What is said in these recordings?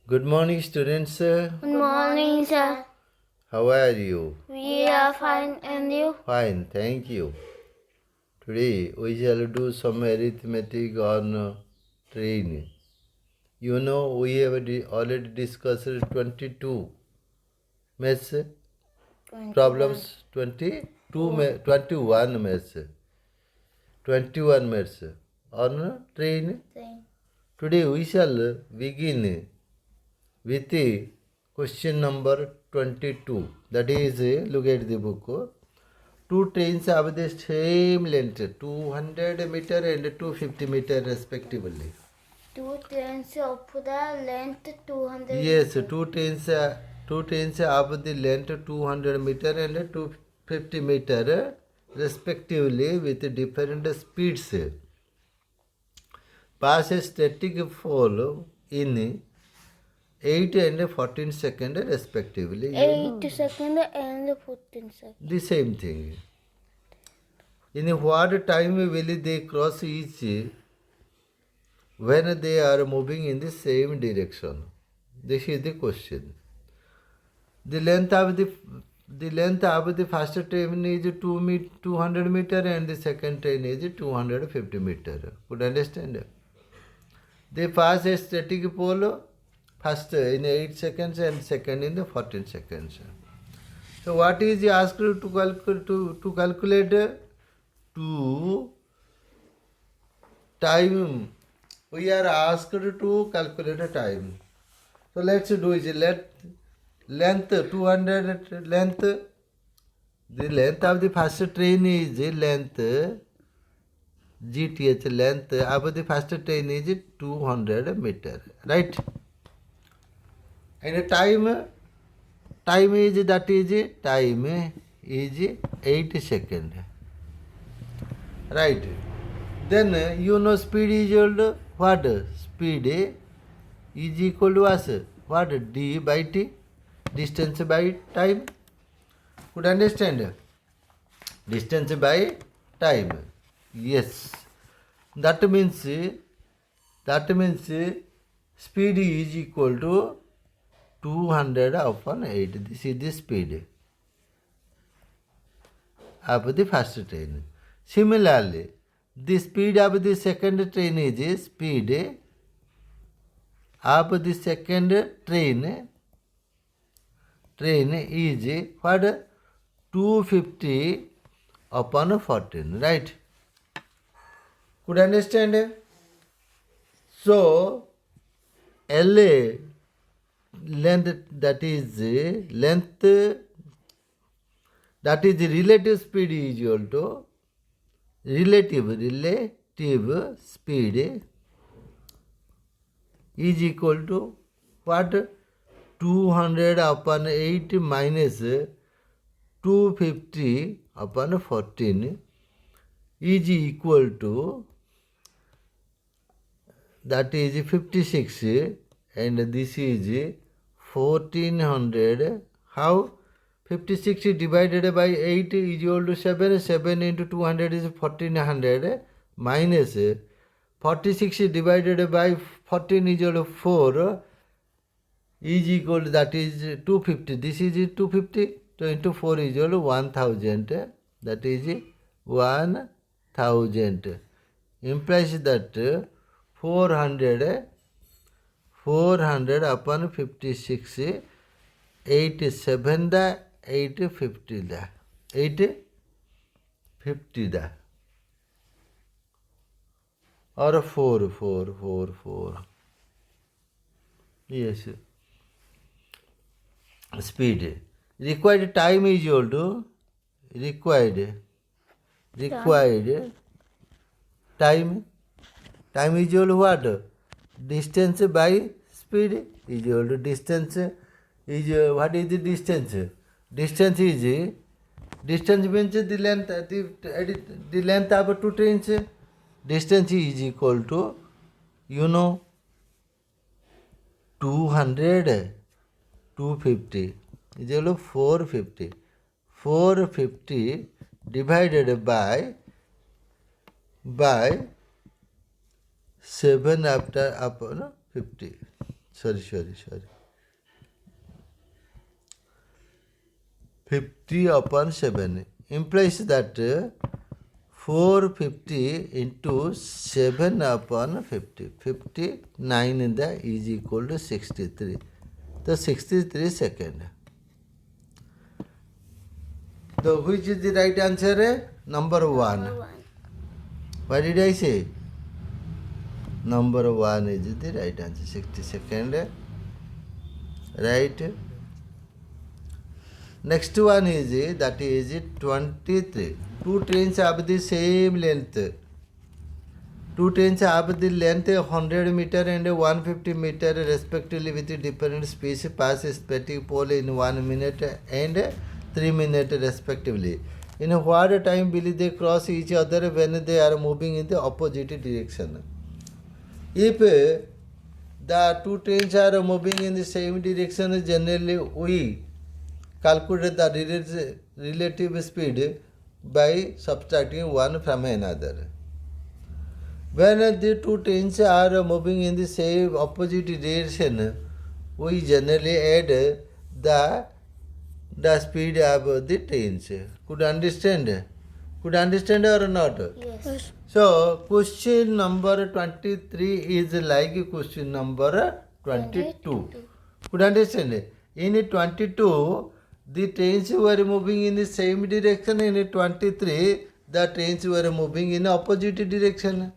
Good morning, students. Good morning, sir. How are you? We are fine, and you? Fine, thank you. Today we shall do some arithmetic on train. You know, we have already discussed 22 maths problems, 21 maths, 21 maths on train. Today we shall begin with question number 22. That is, look at the book. Two trains have the same length, 200 meter and 250 meter respectively. Two trains of the length 200 Yes, two trains have the length 200 meter and 250 meter respectively with different speeds. Pass a static fall in 8 and 14 seconds respectively. 8 seconds and 14 seconds. The same thing. In what time will they cross each when they are moving in the same direction? This is the question. The length of the first train is 200 meter and the second train is 250 meter. Could understand? They pass a static pole first in 8 seconds and second in the 14 seconds. So what is asked to calculate? To time. We are asked to calculate time. So let's do it. Length 200 length. The length of the first train is length GTH length of the first train is 200 meter, right? And time is 8 second, right? Then you know speed is equal to what? Speed is equal to what? D by T, distance by time. Could understand? Distance by time. Yes. That means speed is equal to 200 upon 8. This is the speed of the first train. Similarly, the speed of the second train is speed of the second train is what? 250 upon 14, right? Could understand? So, LA length, that is relative speed is equal to relative speed is equal to what? 200 upon 8 minus 250 upon 14 is equal to, that is 56, and this is 1400. How? 56 divided by 8 is equal to 7. 7 into 200 is 1400 minus 46 divided by 14 is equal to 4 is equal to, that is 250. This is 250. So into 4 is equal to 1000. That is 1000. Implies that 400 upon 56, 87 the 850 the 850 the, or 4. Yes. Speed. Required time is equal to required time. Time is equal to what? Distance by speed is equal to distance is what is the distance? Distance means the length of two trains. Distance is equal to 200, 250 is equal to 450. 450 divided by 7 upon 50. sorry. 50 upon 7 implies that 450 into 7 upon 50. 59 in the is equal to 63. The 63 second. So which is the right answer? Number 1. Number 1. What did I say? Number 1 is the right answer. 60 second. Right. Next one is that is 23. Two trains have the same length. Two trains have the length 100 meter and 150 meter respectively with different speeds pass static pole in 1 minute and 3 minutes respectively. In what time will they cross each other when they are moving in the opposite direction? If the two trains are moving in the same direction, generally we calculate the relative speed by subtracting one from another. When the two trains are moving in the same opposite direction, we generally add the speed of the trains. Could understand? Could understand or not? Yes. So, question number 23 is like question number 22. Could understand? In 22, the trains were moving in the same direction. In 23, the trains were moving in opposite direction.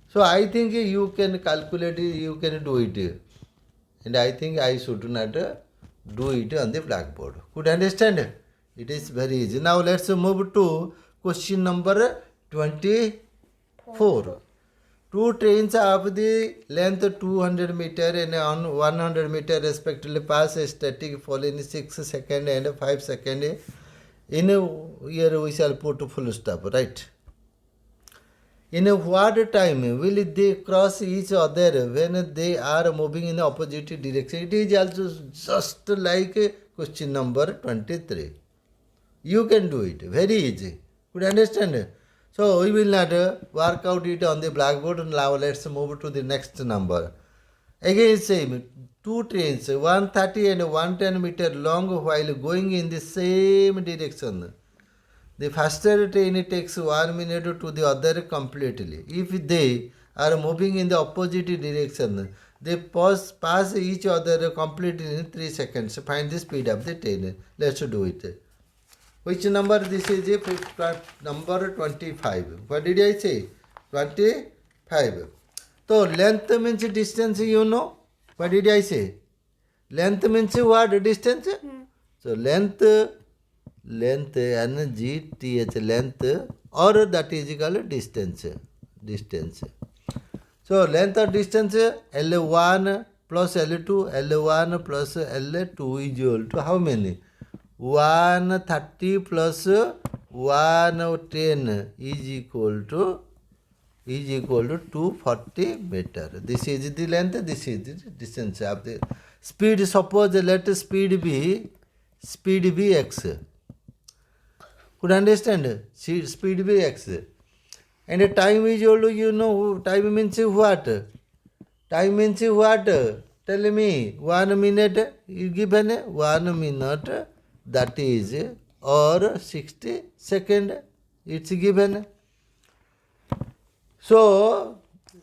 So, I think you can calculate it, you can do it. And I think I should not do it on the blackboard. Could understand? It is very easy. Now, let's move to question number 24. Two trains of the length 200 meter and on 100 meter respectively pass a static fall in 6 seconds and 5 seconds. In here we shall put full stop, right? In what time will they cross each other when they are moving in the opposite direction? It is also just like question number 23. You can do it. Very easy. Could understand? So we will not work out it on the blackboard. Now let's move to the next number. Again same. Two trains, 130 and 110 meter long while going in the same direction. The faster train takes 1 minute to the other completely. If they are moving in the opposite direction, they pass each other completely in 3 seconds. Find the speed of the train. Let's do it. Which number? This is number 25. What did I say? 25. So length means distance, you know. What did I say? Length means what? Distance. So length NGTH length, or that is called distance. So length or distance L1 plus L2, L1 plus L2 is equal to how many? 130 plus 110 is equal to 240 meter. This is the length, this is the distance of the speed. Suppose let speed be x. Could understand? Speed be x. And time is equal to, you know, time means what? Time means what? Tell me. 1 minute is given. 1 minute, that is, or 60 second, it's given. So,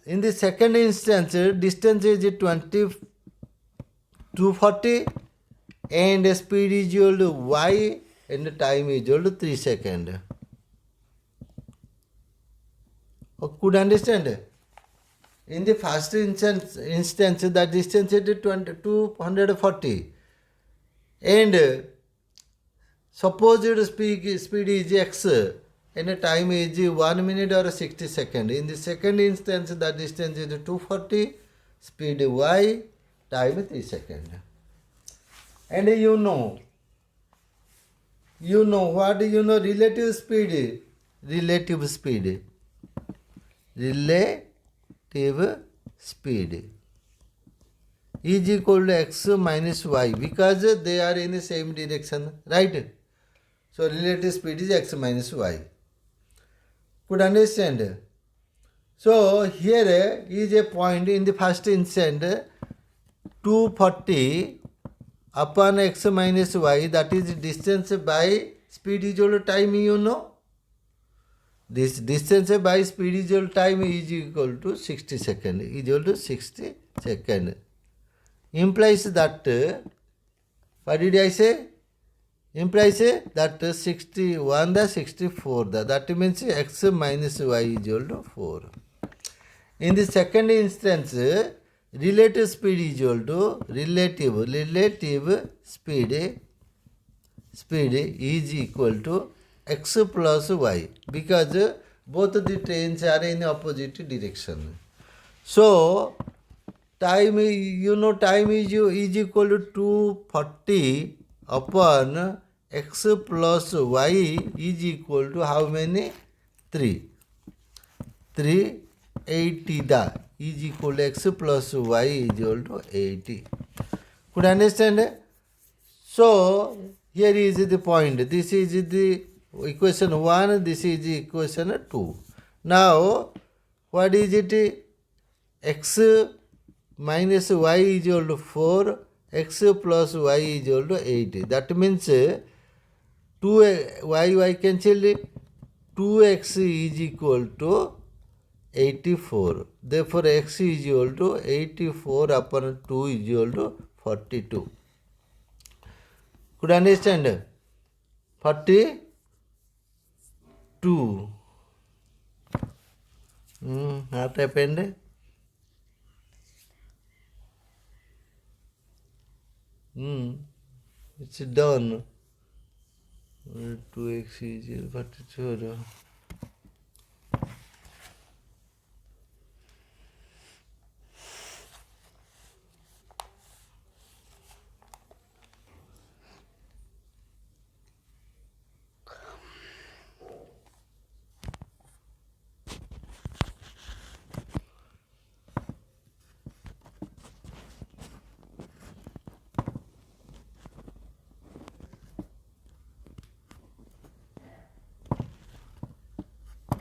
in the second instance, distance is 240 and speed is equal to y and time is equal to 3 seconds. Could understand? In the first instance, the distance is 240 and suppose your speed is x and the time is 1 minute or 60 seconds. In the second instance, the distance is 240, speed y, time 3 seconds. And you know what relative speed? Relative speed is equal to x minus y because they are in the same direction, right? So relative speed is x minus y. Could understand? So here is a point in the first instant. 240 upon x minus y, that is distance by speed is equal to time, you know. This distance by speed is equal to time is equal to 60 seconds. Is equal to 60 seconds. Implies that, what did I say? Implies that 61 the 64 the, that means x minus y is equal to 4. In the second instance, relative speed is equal to relative speed is equal to x plus y, because both the trains are in opposite direction. So time, you know, time is equal to 240 upon x plus y is equal to how many? 3. 380 the is equal to x plus y is equal to 80. Could you understand? So here is the point. This is the equation 1, this is the equation 2. Now what is it? X minus y is equal to 4, x plus y is equal to 8. That means 2y cancel, 2x is equal to 84. Therefore x is equal to 84 upon 2 is equal to 42. Could you understand? 42. What happened? It's done. 2x is equal to 42.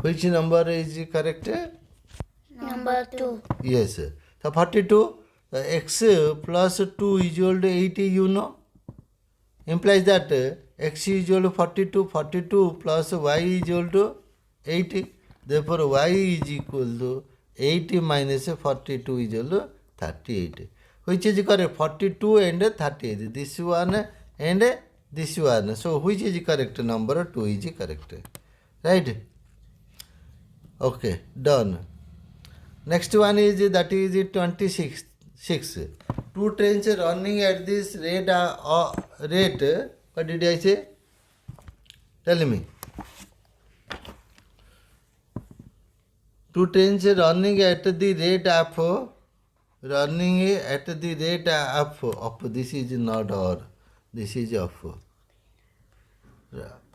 Which number is correct? Number 2. Yes. So 42, x plus 2 is equal to 80, you know. Implies that x is equal to 42, 42 plus y is equal to 80. Therefore y is equal to 80 minus 42 is equal to 38. Which is correct? 42 and 38. This one and this one. So which is correct? Number 2 is correct. Right? Okay, done. Next one is, that is 26. Two trains running at this rate, what did I say? Tell me. Two trains running at the rate of, this is not or, this is of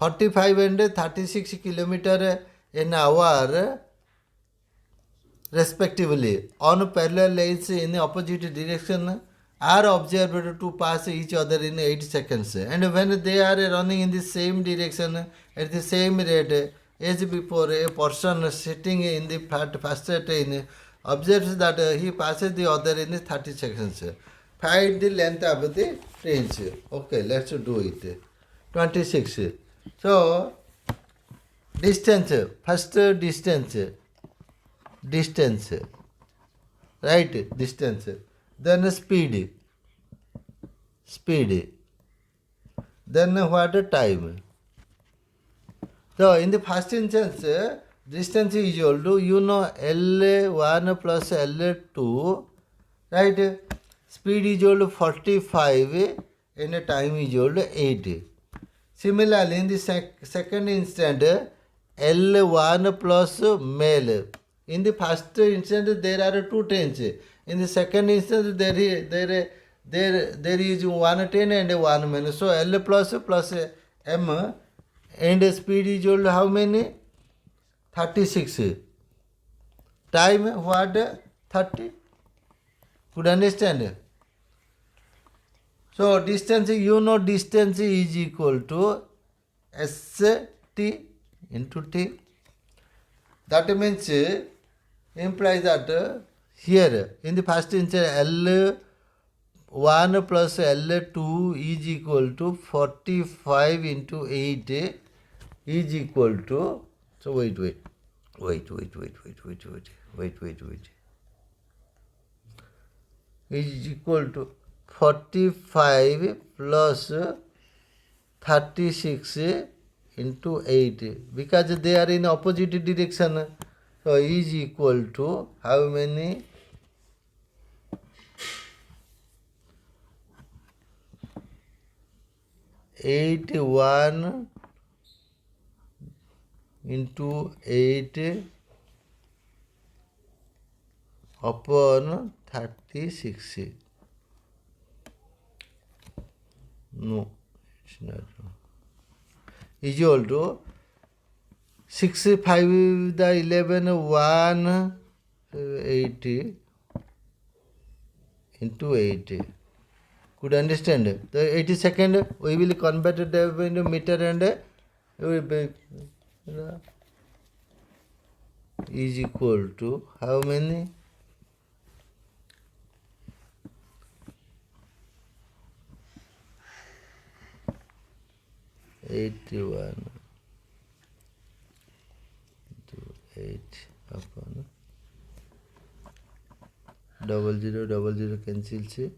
45 and 36 kilometer an hour respectively on parallel lines in the opposite direction are observed to pass each other in 8 seconds, and when they are running in the same direction at the same rate as before, a person sitting in the faster train observes that he passes the other in 30 seconds. Find the length of the trains. Okay, let's do it. 26. So distance, first distance, right, distance, then speed, then what time. So in the first instance, distance is equal to, you know, L1 plus L2, right, speed is equal to 45 and time is equal to 8. Similarly, in the second instant, L1 plus male. In the first instant, there are two trains. In the second instant, there is one train and one man. So L plus M and speed is equal to how many? 36. Time what? 30. Could you understand? So distance, you know, distance is equal to ST into T. That means, implies that here in the first instance 1 plus L2 is equal to 45 into 8 is equal to, so wait. Is equal to 45 plus 36 into 8 because they are in opposite direction. So is equal to how many? 81 into 8 upon 36. No, it's not. Is equal to 6, 5, the 11, 1, 80 into 8. Could understand? The 80 second we will convert it into meter and we will be, is equal to how many? 81 to 8 upon 00 cancel se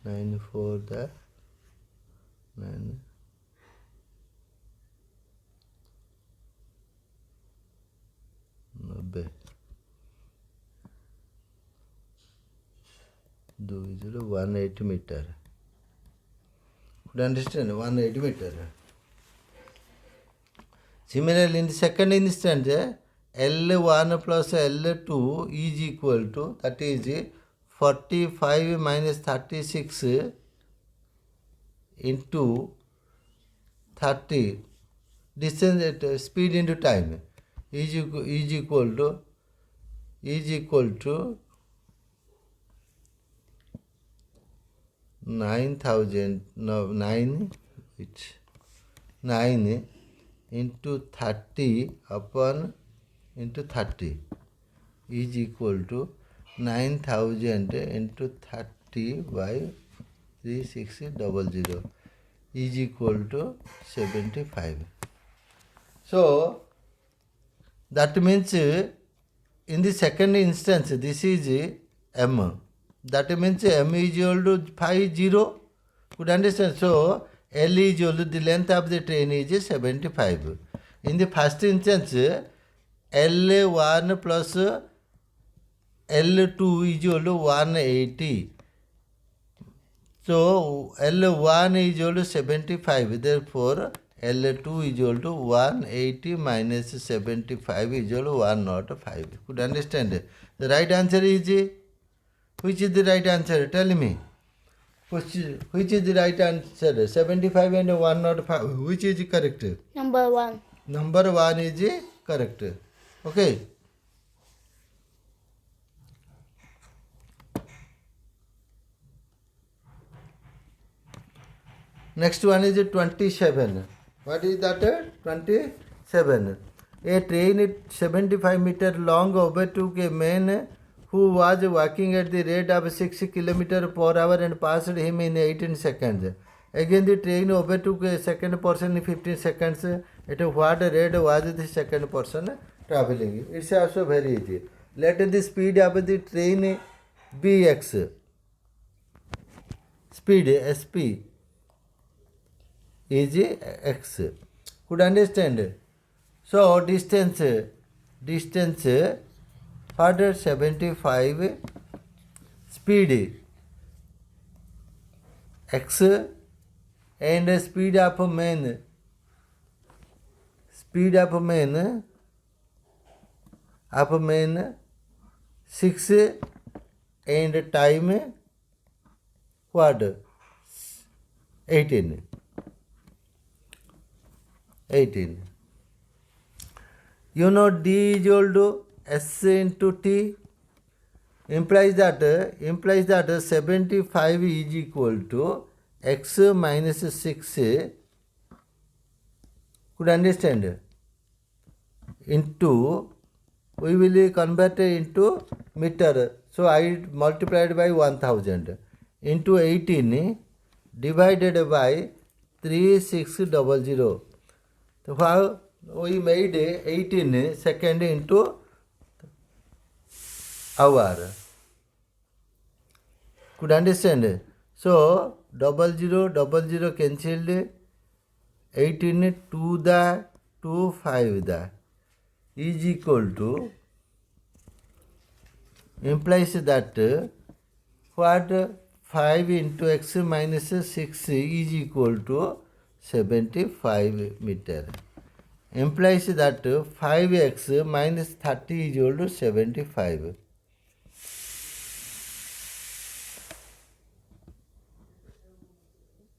9 4 the 9 90 180 meter. Could understand? 180 meter. Similarly, in the second instance, L1 plus L2 is equal to, that is 45 minus 36 into 30, distance at speed into time, is equal to 9 into 30 upon into 30 is equal to 9,000 into 30 by 3600 is equal to 75. So that means in the second instance this is M. That means M is equal to 50. Could understand? So L is equal to the length of the train is 75. In the first instance, L1 plus L2 is equal to 180. So L1 is equal to 75. Therefore, L2 is equal to 180 minus 75 is equal to 105. Could understand? The right answer is, which is the right answer? Tell me. Which is the right answer? 75 and 105. Which is correct? Number 1. Number 1 is correct. Okay. Next one is 27. What is that? 27. A train 75 meter long overtook a man who was walking at the rate of 6 km per hour and passed him in 18 seconds. Again, the train overtook a second person in 15 seconds. At what rate was the second person traveling? It's also very easy. Let the speed of the train be x. Speed SP is x. Could understand? So distance further 75, speed x, and speed of man 6, and time what? 18. You know D is equal to S into T implies that 75 is equal to x minus 6. Could understand? Into we will convert it into meter. So I multiplied by 1000 into 18 divided by 3600. So how we made 18 second into hour. Could understand? So 0000 cancelled. 18 to the 2 5 the is equal to, implies that what 5 into x minus 6 is equal to 75 meter. Implies that 5x minus 30 is equal to 75.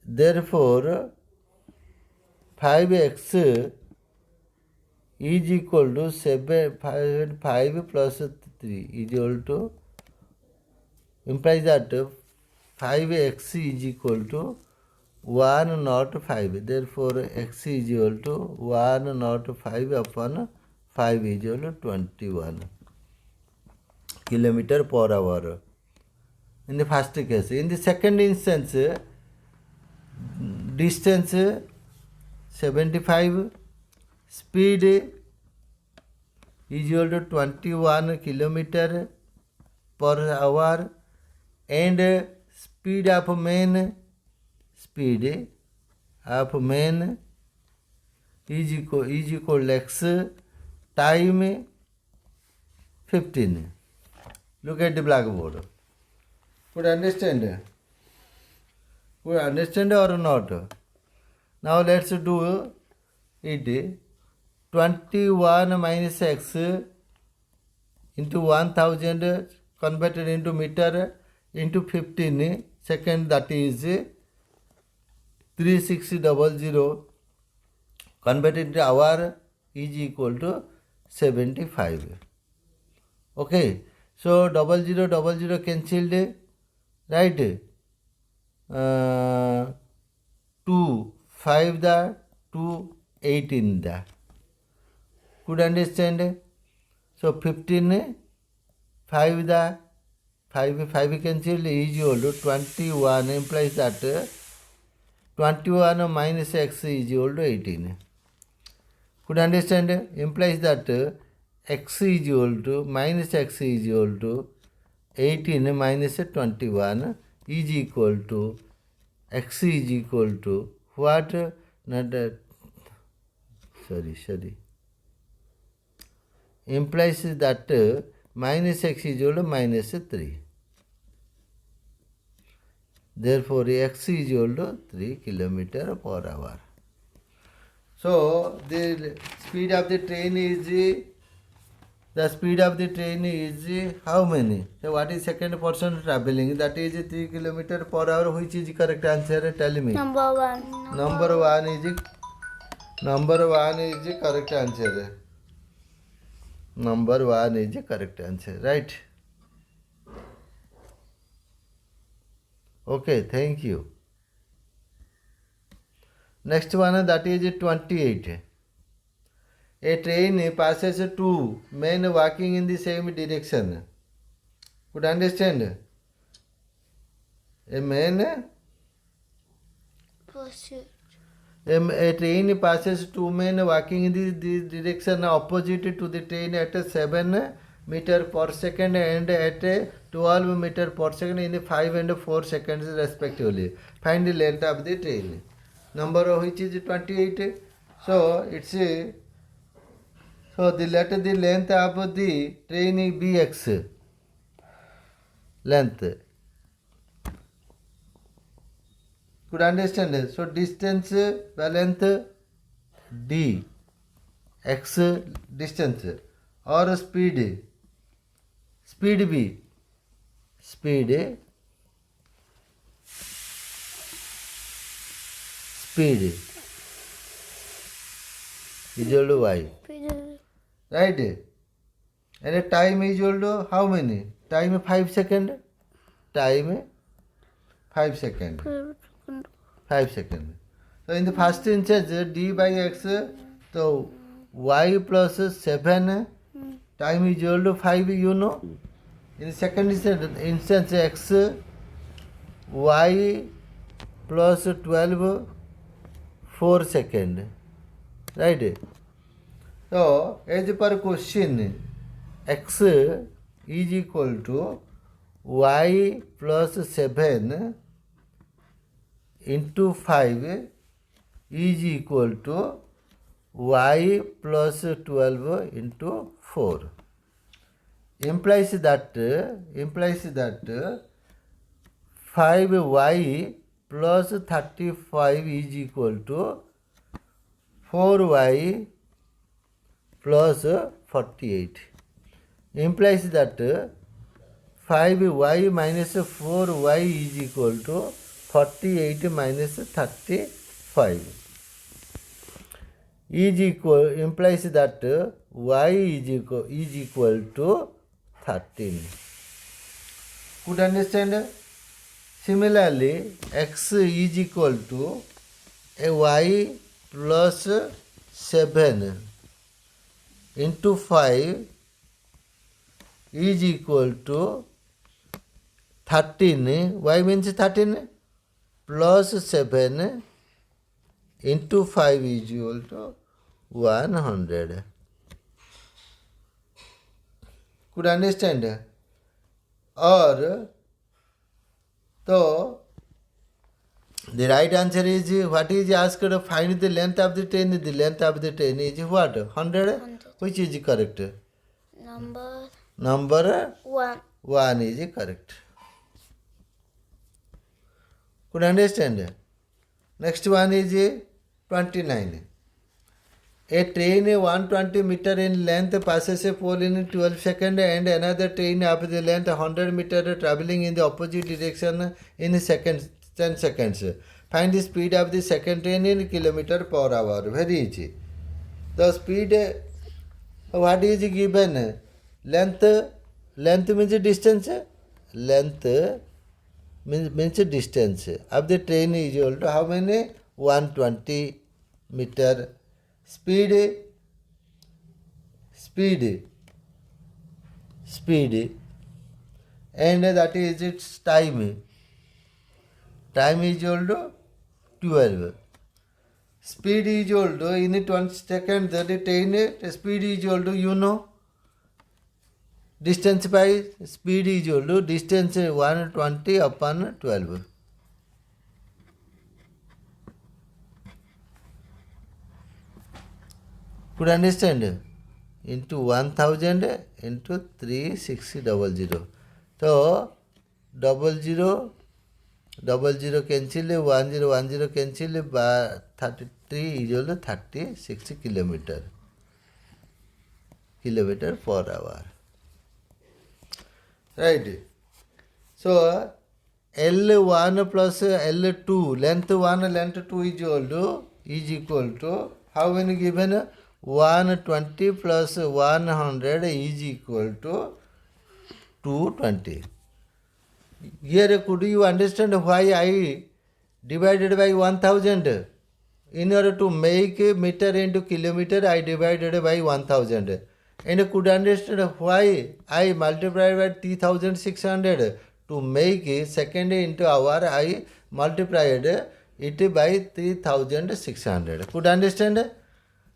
Therefore 5x is equal to 5 plus 3 is equal to, implies that 5x is equal to 1 not 5. Therefore x is equal to 1 not 5 upon 5 is equal to 21 kilometer per hour in the first case. In the second instance, distance 75, speed is equal to 21 kilometer per hour, and speed of main is equal to x time 15. Look at the blackboard. Could understand? Could understand or not? Now let's do it. 21 minus x into 1000 converted into meter into 15 second, that is 3600 converted into hour is equal to 75. Okay, so 0000 cancelled, right? 2 5 the 2 18 the. Could understand? So 15 5 the 5 cancelled is equal to 21, implies that 21 minus x is equal to 18. Could understand? Implies that x is equal to minus x is equal to 18 minus 21 is equal to x is equal to what? Not sorry. Implies that minus x is equal to minus 3. Therefore, x is equal to 3 kilometer per hour. So, the speed of the train is how many? So, what is second person traveling? That is 3 kilometer per hour. Which is correct answer? Tell me. Number 1. Number one is the correct answer. Number 1 is the correct answer, right? Okay, thank you. Next one, that is 28. A train passes two men walking in the same direction. Could understand? A man, Proceed. a train passes two men walking in the direction opposite to the train at 7 meter per second and at 12 meter per second in 5 and 4 seconds respectively. Find the length of the train. Number of which is 28. So it's so let the length of the train be x. Length. Could understand? So distance by length d, x distance, or speed b, speed is equal to y, right? And a time is equal to how many? Time 5 second. Time 5 second. 5 seconds. So in the first instance, d by x, so y plus 7 time is equal to 5, you know. In second instance, x, y plus 12, 4 second. Right? So, as per question, x is equal to y plus 7 into 5 is equal to y plus 12 into 4. Implies that 5y plus 35 is equal to 4y plus 48. Implies that 5y minus 4y is equal to 48 minus 35. Implies that y is equal to 13. Could understand? Similarly, x is equal to a y plus 7 into 5 is equal to 13. Y means 13 plus 7 into 5 is equal to 100. Could understand? Or so the right answer is what is asked to find the length of the train. The length of the train is what? 100. Which is correct? Number 1 is correct. Could understand? Next one is 29. A train 120 meter in length passes a pole in 12 seconds and another train of the length 100 meter traveling in the opposite direction in 10 seconds. Find the speed of the second train in kilometer per hour. Very easy. The speed, what is given? Length means distance. Length means distance of the train is equal to how many? 120 meter. Speed, and that is its time. Time is equal to 12. Speed is equal to in 20 seconds. The train speed is equal to, you know, distance by speed is equal to distance 120 upon 12. Could understand? Into 1000 into 3600. So, 00 cancel, 10 cancel, by 33 is equal to 36 kilometer per hour. Right? So, L1 plus L2, length 1, length 2 is equal to how many given? 120 plus 100 is equal to 220. Here, could you understand why I divided by 1000? In order to make meter into kilometer, I divided by 1000. And could understand why I multiplied by 3600. To make second into hour, I multiplied it by 3600. Could understand?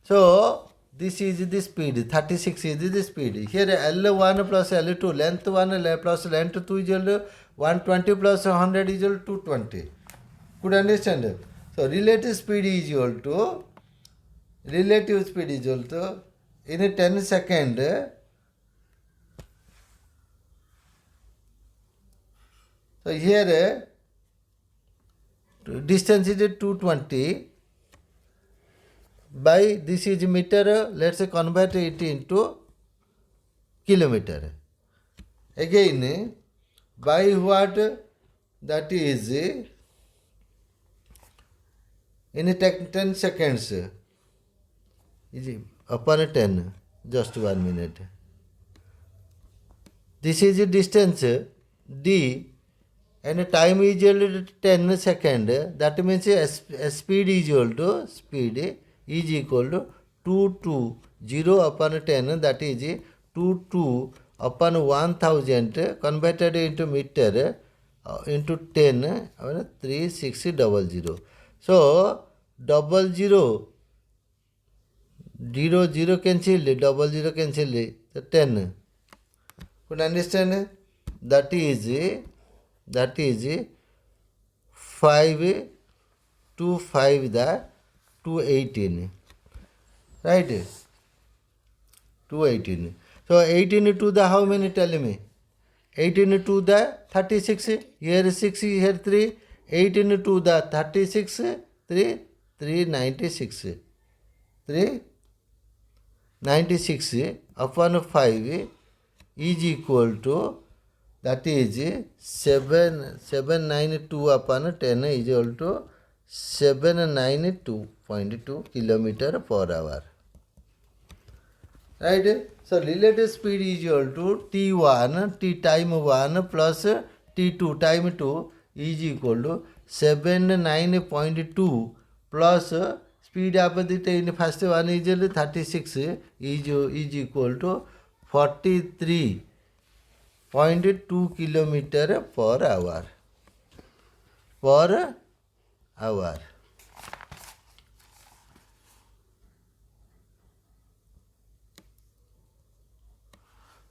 So, this is the speed, 36 is the speed. Here L1 plus L2, length 1 plus length 2 is equal to 120 plus 100 is equal to 220. Could understand? So, relative speed is equal to in a 10 second, so here distance is 220 by this is meter, let's convert it into kilometer. Again, by what? That is in 10 seconds. Is upon 10, just 1 minute. This is the distance d and time is equal to 10 second. That means speed is equal to 220 upon 10, that is 22 upon 1000 converted into meter into 10 3600. So 00 0 cancel, 00 cancel, so 10. Could understand? That is 5 to 5 the 218. Right? 218. So 18 to the how many, tell me? 18 to the 36. Here 6, here 3. 18 to the 36. 396. 396 upon 5 is equal to, that is 792 upon 10 is equal to 792.2 kilometer per hour. Right? So relative speed is equal to T1, T time 1 plus T2 time 2 is equal to 79.2 plus speed of the train first one is 36 is equal to 43.2 kilometer per hour. Per hour.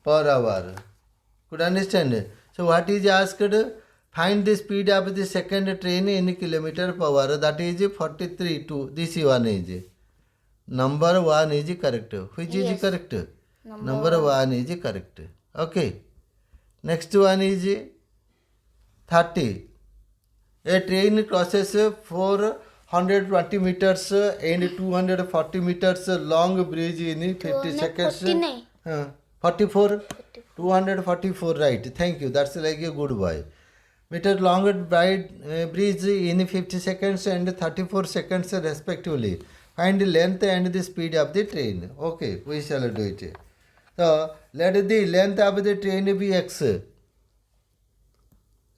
Per hour. Could understand? So what is asked? Find the speed of the second train in kilometer per hour. That is 43 to this one is. Number 1 is correct. Which is Yes. correct? Number Number 1 is correct. Okay. Next one is 30. A train crosses 420 meters and 240 meters long bridge in 50 seconds. 249. 44. 244, right. Thank you. That's like a good boy. Meter long bridge in 50 seconds and 34 seconds respectively. Find the length and the speed of the train. Okay, we shall do it. So, let the length of the train be x.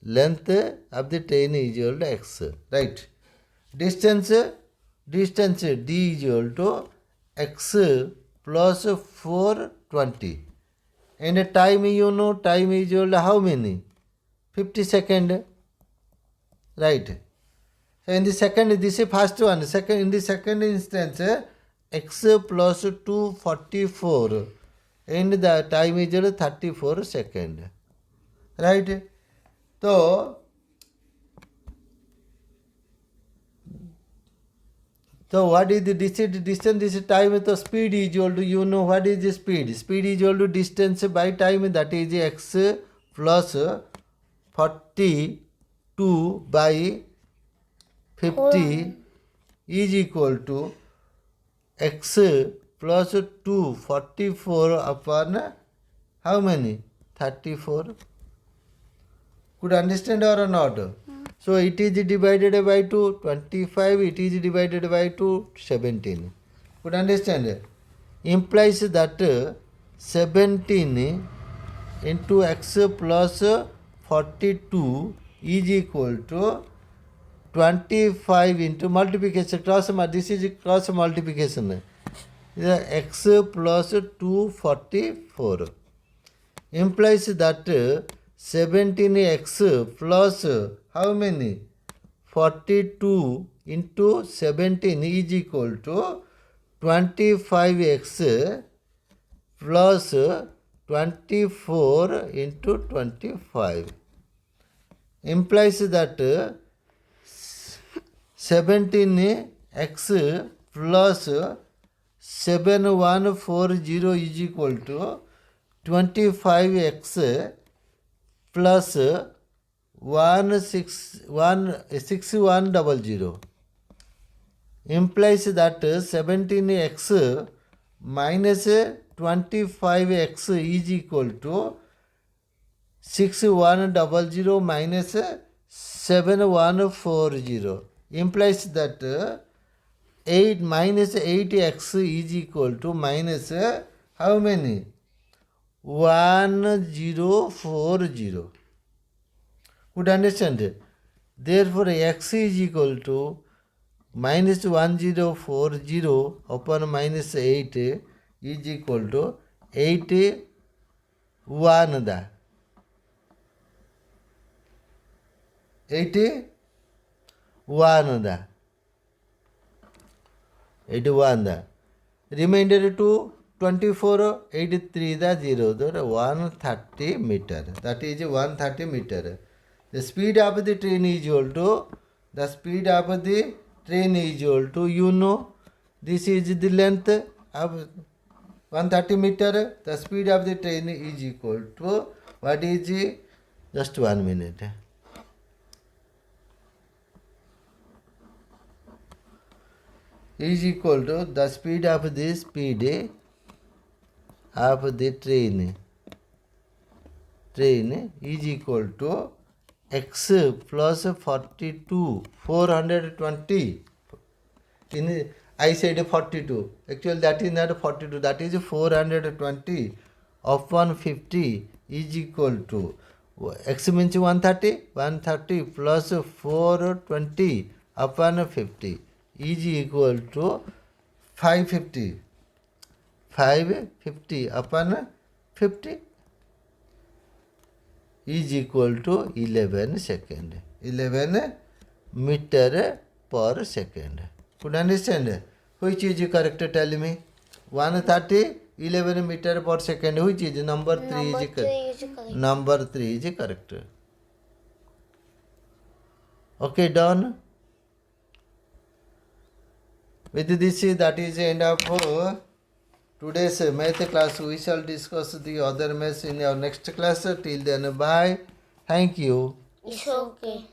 Length of the train is equal to x. Right. Distance d is equal to x plus 420. And time, you know, time is equal to how many? 50 seconds. Right. So in the second, this is first one. Second, in the second instance, x plus 244. And the time is equal to 34 seconds. Right. So what is the distance? This is time. So speed is equal to, you know what is the speed? Speed is equal to distance by time. That is x plus 42 by 50 is equal to x plus 244 upon how many? 34. Could understand or not? So it is divided by 2, 25, it is divided by 2, 17. Could understand? Implies that 17 into x plus 42 is equal to 25 into multiplication. This is cross multiplication. X plus 244 implies that 17x plus how many? 42 into 17 is equal to 25x plus 24 into 25. Implies that 17x plus 7140 is equal to 25x plus 6100 implies that 17x minus 25x is equal to 6100 minus 7140 implies that 8 minus 8x is equal to minus how many? 1040. Could understand? Therefore, x is equal to minus 1040 upon minus 8 is equal to 8 1 da. 81 da. 81 da. Remainder to 24, 83 da 0 da 130 meter. That is 130 meter. The speed of the train is equal to, the speed of the train is equal to, you know, this is the length of 130 meter. The speed of the train is equal to, what is it? Just 1 minute. Is equal to the speed of the train is equal to x plus 42 420. I said 42, actually that is not 42, that is 420 upon 50 is equal to x means 130 plus 420 upon 50 is equal to 550 upon 50 is equal to 11 second. 11 meter per second. Could understand? Which is correct? Tell me. 130, 11 meter per second. Which is number 3 Number is 3 is correct. Number 3 is correct. Okay, done. With this, that is the end of today's math class. We shall discuss the other maths in our next class. Till then, bye. Thank you. It's okay.